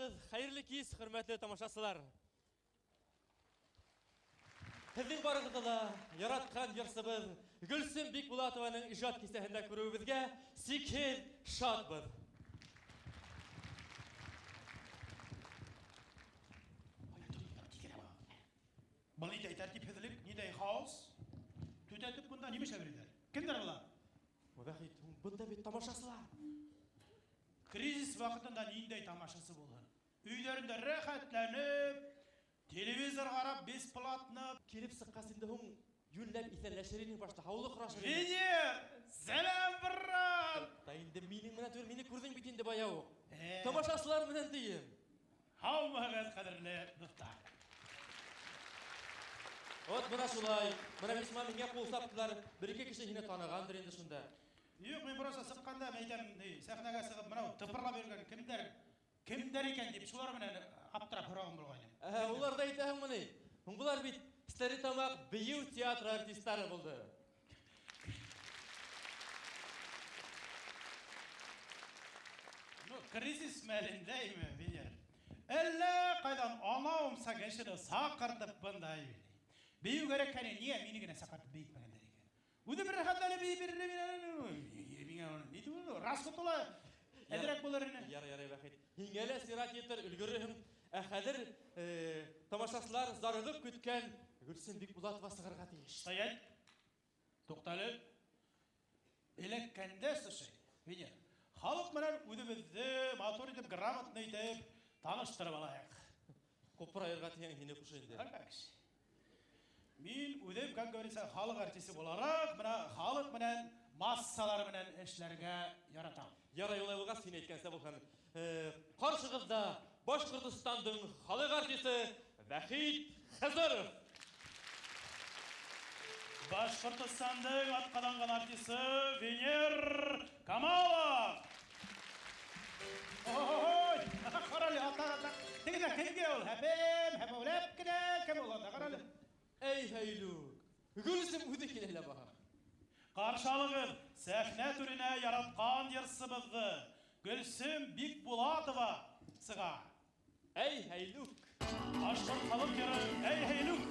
барығыз, қайырлы кез, құрметлі тамашашылар. Біздің барығызды да яратқан ерсібіз Гүлсім Бекболатованың ижад кестесінде көруімізге сикер шатпыз. Бұл недей тәртіпсіздік, недей хаос? Төтетіп бұнда неме шәбіреді? Кімдер бұлар? Уәхид, бұнда бет тамашасылар. Кризис вақытында нендей тамашасы болған? Үйлерінде рәхәтләніп, телевизор қарап, бесплатны Келіп сыққасында hun юнләп исәнләшерінің башта хаулы құрашырын. Венер, сәлем брат! Дайынды менің мұна төр, мені көрдің бетінде баяу. Тамашасылар мұнан дейім. Хау мұғыз қадірлі достар. От мұна шулай, мұна бесма менге қол саптылар, бір-екі кіші хіне танығандыр енді шында. Yok, мен просто сыққанда мәйтем, сәхнаға сығып, мұнау тыпырла берген кімдер екен деп, шулар менен аптырап құрағым болған. Олар да айтағым мұны. Бұлар бет істері тамақ бейеу театр артистары болды. Кризис мәліндеймі, Венер? Әлі қайдан анауым сағыншыны сақырдып бұндай бейді. Бейу керек кәне, не менігіне сақырдып бейітмегендер екен. Өді бір қандары бейі рас құтылы әдірек боларыны. Ярай бәқет. Хиңелі сират етір үлгірігім. Әқәдір тамашасылар зарығып көткен Гүлсім Бекболатова сығырға тейіш. Стоять. Тоқталы. Елек кәнді сұшай. Венер, халық мұнан өдімізді мотор етіп, грамотны етіп, таныштырып алайық. Қопыр айырға тейін хине күшінде. Мен өдем кән көрінсе халық артисі боларақ, халық мұнан массалар мұнан әшлерге яратам. Ярай олай олға сен еткенсе болған. Қаршығызда Башқұртыстандың халық артисі Вахид Хазаров. Башқұртыстандың атқаданған артисі Венер Камалов. Ой, қаралы, ата-ата. Тегіне кімге ол? Әпем, өләп кіне, кім ол ата, қаралы. Эй, Хайлук, Гүлсім өте келелі баға. Қаршалығын сәхне түріне яратқан ерсімізді Гүлсім Бекболатова сыға. Эй, Хайлук. Башқұрт халық ері, эй, Хайлук.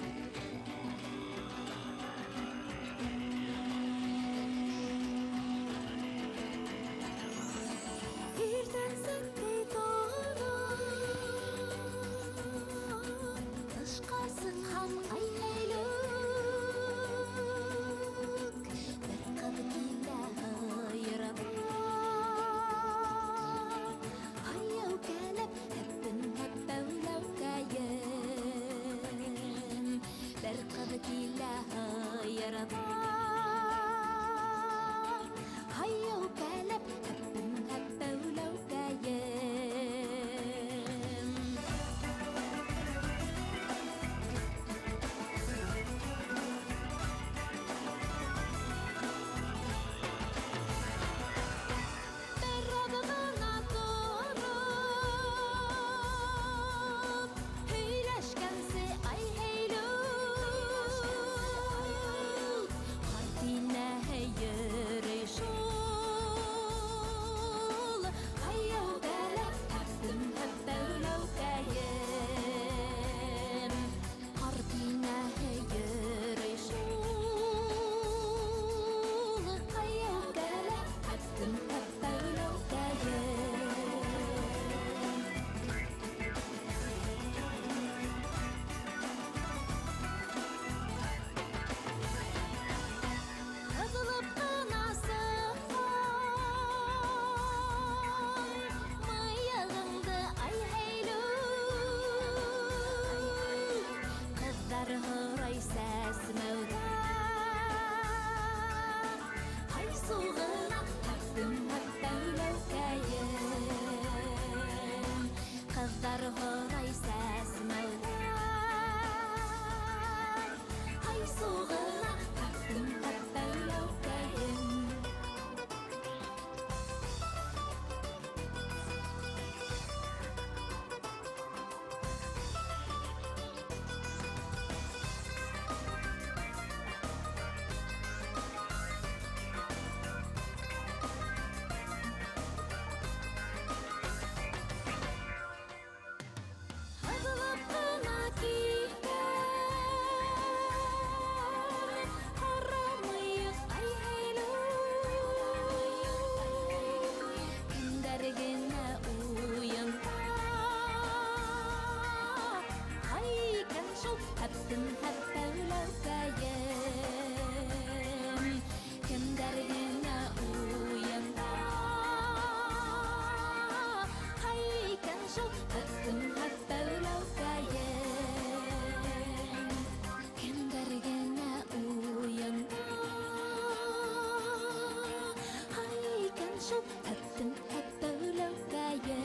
шул хаттын хаттылыккайы.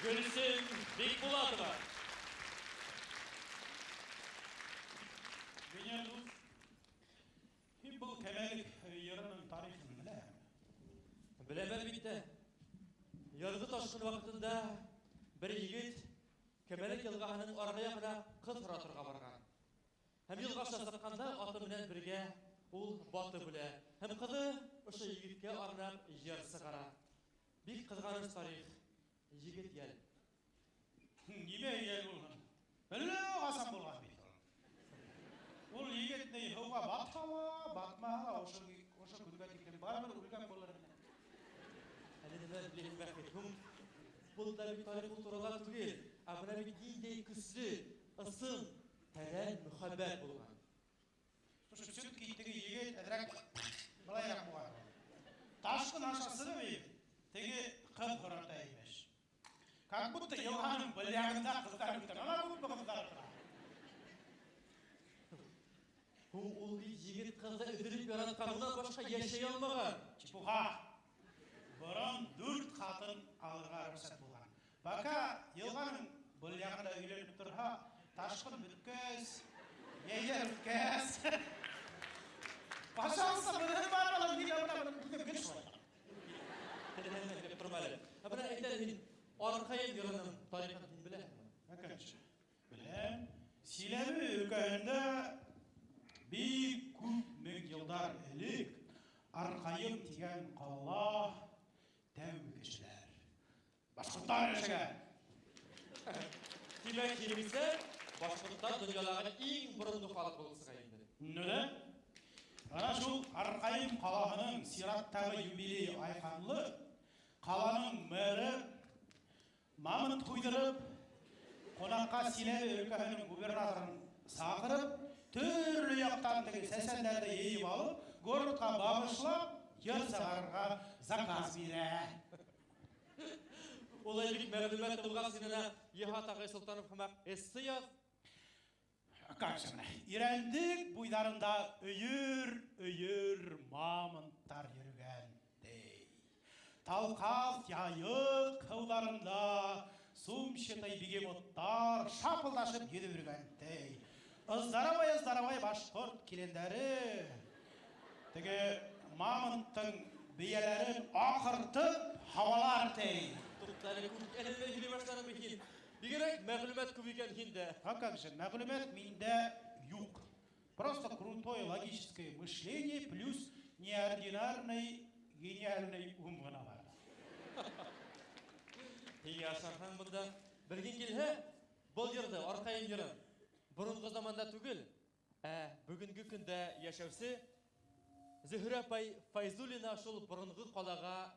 Gülsün Bikbulatova. Венер дус. Бұл кәмәлік ерінің тарихын біле. Білемәл битті. Ярғы ташқын вақытында бір егет Кәмәлік елғаһының арғая ғана қыз сұратырға барған. Һәм елға шасатқанда аты менен бірге ул баты біле. Һәм қызы ұшы егетке арнап жер сығара. Бик қызғаныш тарих. Егет ел. Неме ел болған? Білі қасан болған бейт ол. Ол егет не хауға батқала, батмағала, ошы күнге теккен бар бір үлген болар. Әлі нәмәр білетін бәкет. Бұл да бик тарих бұл туралар түгел. Абына бик дейіндей күсі, ысым, тәрән, мұхаббәт болған. Слушай, все-таки теге егет әдірәк былайрақ болған. Ташқын ашасы да бейт. Теге қыз құрата емеш. Как будто елғаның білягында қыздар өткен. Ана көп қыздар тұра. Ол егет қызды үдіріп яратқанынан башқа яшай алмаған. Чепуха. Бұрын 4 қатын алырға рұқсат болған. Бака елғаның білягында үйленіп тұрға, Ташқын бүткіз, егер бүткіз. Пожалуйста, бұның бар балам, не бұның бүткіз шылай. Деп тұрмалы. Бұна әйтер мен арқайын ерінің тарихын мен білемін. Әкінші, білем. Силәбі өлкәйінде бей көп мың жылдар әлік арқайым тиген қала тәуі кешілер. Башқұрттар өшіген. Демек келемесе, башқұрттар дүниялағы ең бұрынғы халық болғысы қайынды. Нүді? Ана шул Арқайым қалағының сираттағы юбилей айқанлы қаланың мәрі мамын қойдырып, қонаққа Силәбі өлкәсінің губернаторын сақырып, түрлі яқтандығы сәсәндерді ейіп алып, городқа бағышлап, ер сағарға заказ бере. Олай бік мәғлумәт тұлға сеніне Ехатағай Сұлтанов қымақ әсі яз. Как же, ирәндік бұйдарында үйір мамынттар жүргендей. Талқас яйық қауларында сумшытай бегемоттар шапылдашып еді жүргендей. Ыздарабай башқұрт келендері. Теге мамынттың бейелерін ақыртып хавалар тей. Тұрықтары көп әлеммен келе баштары бекін. Бегерек мәғлумәт көп екен хинді. А как же, мәғлумәт менде юк. Просто крутое логическое мышление плюс неординарный гениальный ум ғана бар. Теге Ашархан бұнда білген келе, бұл жерді, арқайын жерін, бұрынғы заманда түгіл, бүгінгі күнді яшаусы, Зөһрә апай Файзулина шул бұрынғы қалаға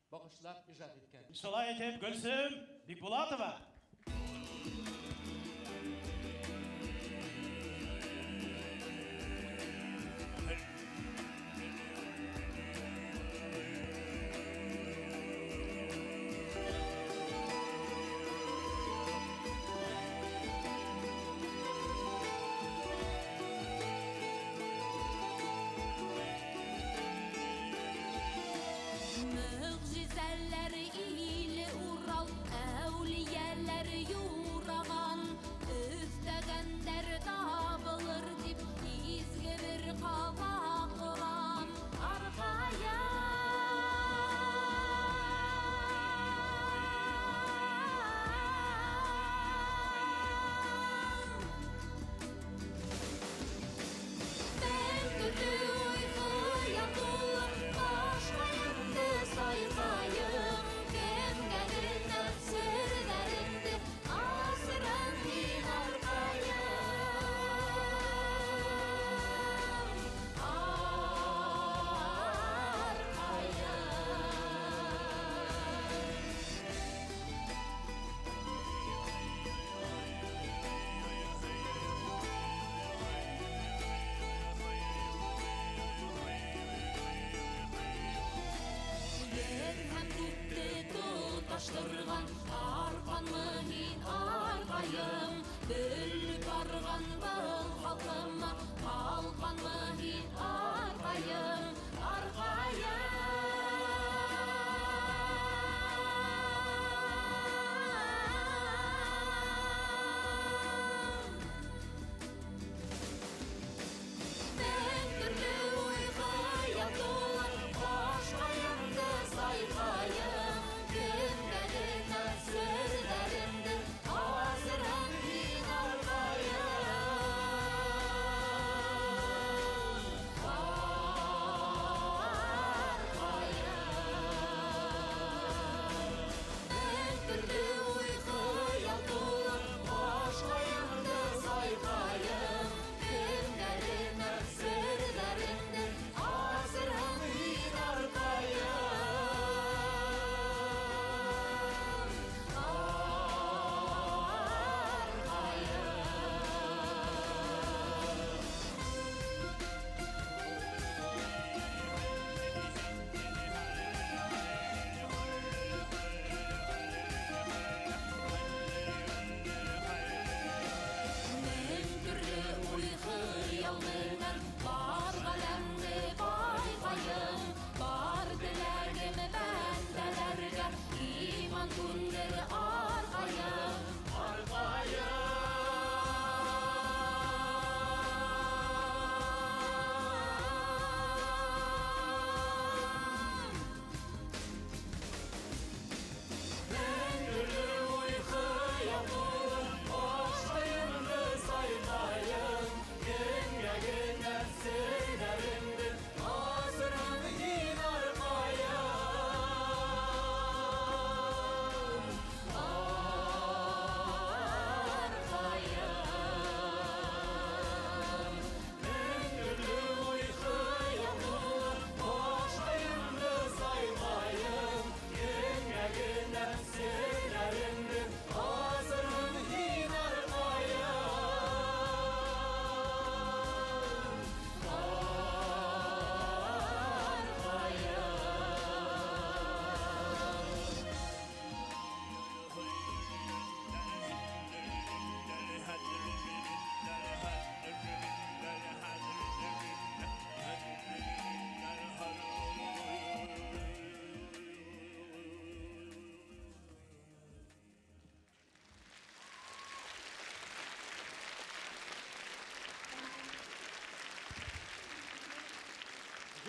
бағышлап ижад еткен. Солай етіп Гүлсім Бекболатова. Mucizeleri ile Ural, evliyeler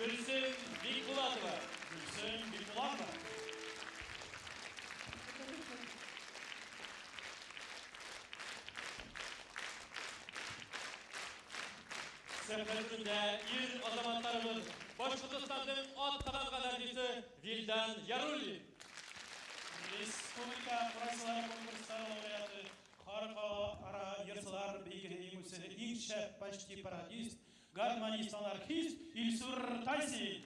Гүлсім Бекбулатова. Гүлсім Бекбулатова. Сәхнәсендә ир азаматтарыбыз Башкортстанның ат каданган артисты Вилдан Яруллин. Республика Курайсылар конкурстары лауреаты, халыкара йырсылар бәйгене еңүчесе, иң шәп почти пародист, гармонист, анархист Илсур Тайсин.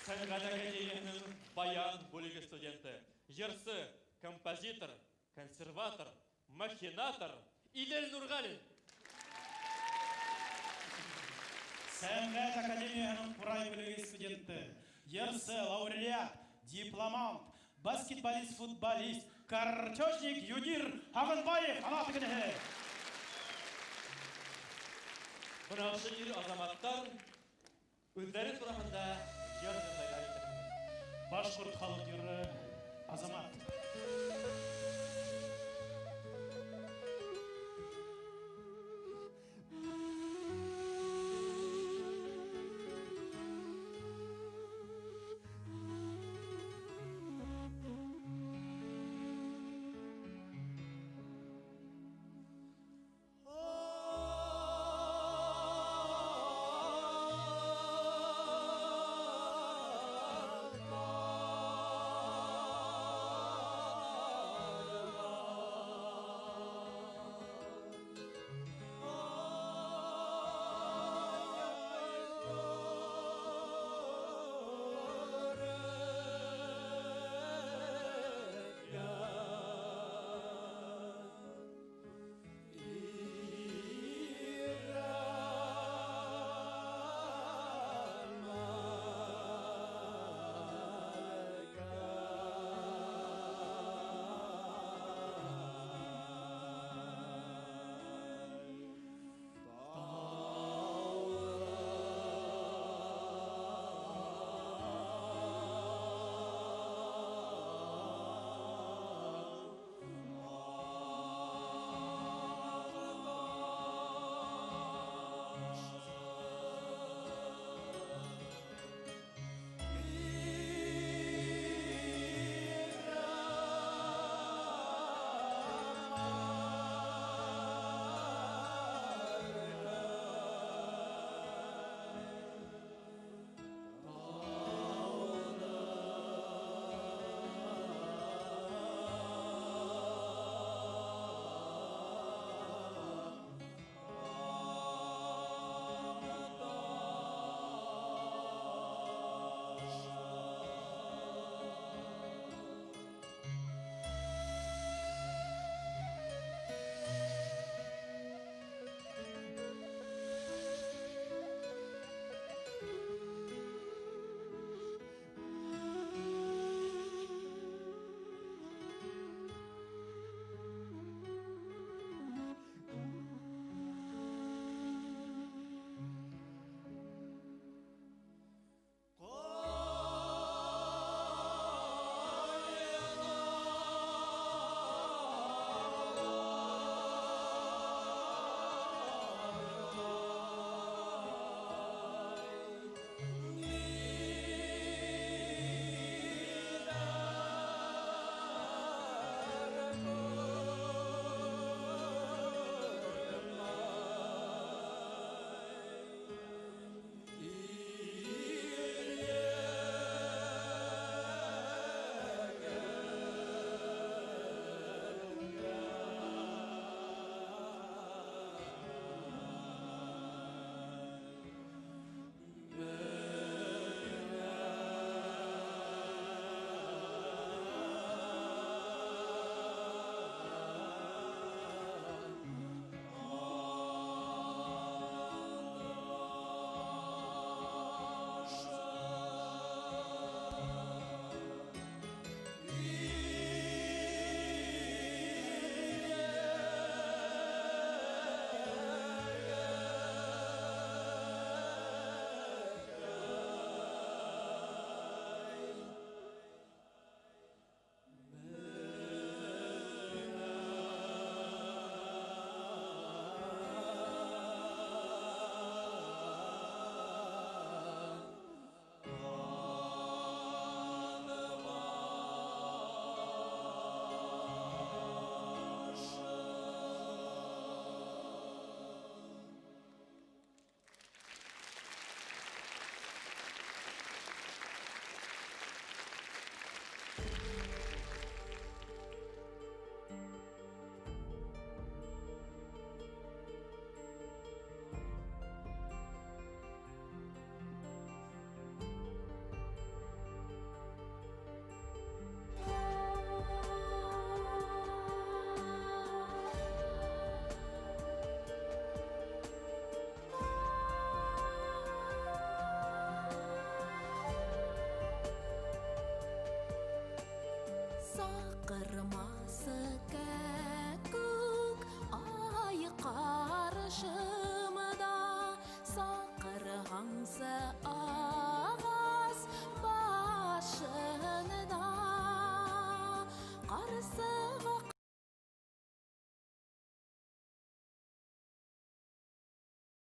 Сәнгать академиясының баян бүлеге студенты, йырсы, композитор, консерватор, махинатор Илел Нургалин. Сәнгать академиясының Курай бүлеге студенты, йырсы, лауреат, дипломант, баскетболист, футболист, картежник Юдир Ағынбаев, анаты кенеһе. Бунаушы ир азаматтар өздері турасында йыр жасайлар икән. Башқұрт халық йыры Азамат.